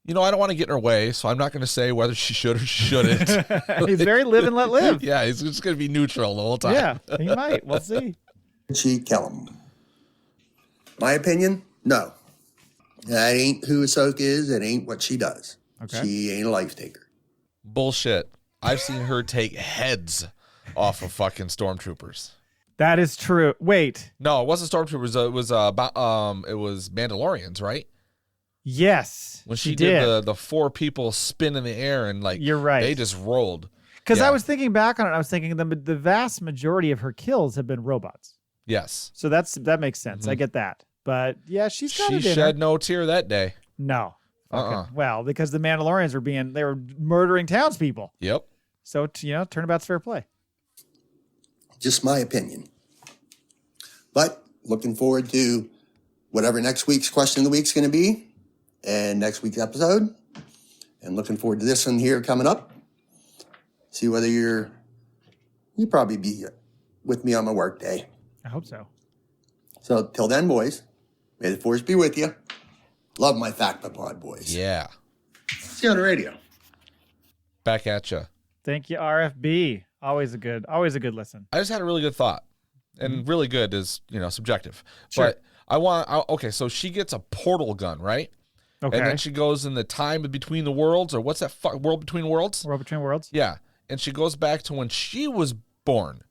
I don't want to get in her way, so I'm not going to say whether she should or shouldn't. He's very live and let live. Yeah, he's just going to be neutral the whole time. Yeah, he might. We'll see. She kill him? My opinion, no. That ain't who Ahsoka is. That ain't what she does. Okay. She ain't a life taker. Bullshit. I've seen her take heads off of fucking stormtroopers. That is true. Wait. No, it wasn't stormtroopers. It was Mandalorians, right? Yes. When she did the 4 people spin in the air and you're right. They just rolled. Because I was thinking back on it, I was thinking the vast majority of her kills have been robots. Yes. So that makes sense. I get that. But yeah, she shed no tear that day. No. Well, because the Mandalorians were murdering townspeople. Yep. So turnabout's fair play. Just my opinion. But looking forward to whatever next week's question of the week's going to be and next week's episode. And looking forward to this one here coming up. See whether you'll probably be with me on my work day. I hope so. So till then, boys, may the force be with you. Love my FACPA pod, boys. Yeah. See you on the radio. Back at you. Thank you, RFB. Always a good listen. I just had a really good thought. And really good is, subjective. Sure. But so she gets a portal gun, right? Okay. And then she goes in the time between the worlds, or what's that? World Between Worlds? World Between Worlds? Yeah. And she goes back to when she was born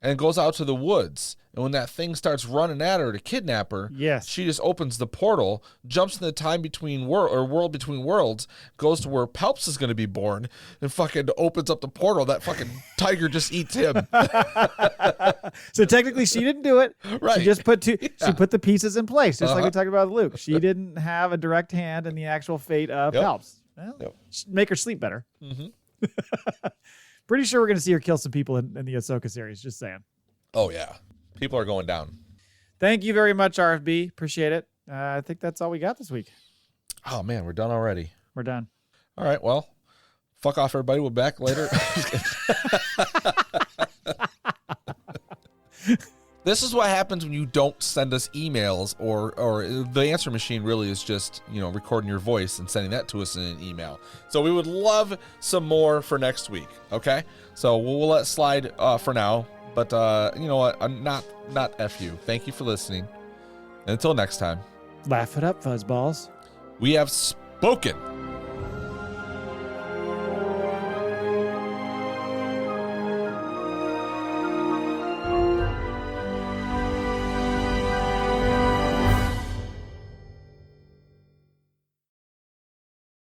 and goes out to the woods. And when that thing starts running at her to kidnap her, she just opens the portal, jumps in the time between world between worlds, goes to where Palps is going to be born, and fucking opens up the portal. That fucking tiger just eats him. So technically, she didn't do it. Right. She just put she put the pieces in place, just like we talked about with Luke. She didn't have a direct hand in the actual fate of Palps. Well, make her sleep better. Mm-hmm. Pretty sure we're going to see her kill some people in the Ahsoka series. Just saying. Oh, yeah. People are going down. Thank you very much, RFB. Appreciate it. I think that's all we got this week. Oh, man. We're done already. We're done. All right. Well, fuck off, everybody. We'll be back later. This is what happens when you don't send us emails, or the answer machine really is just, recording your voice and sending that to us in an email. So we would love some more for next week. Okay. So we'll let it slide for now, but you know what? I'm not F you. Thank you for listening. And until next time. Laugh it up, fuzzballs. We have spoken.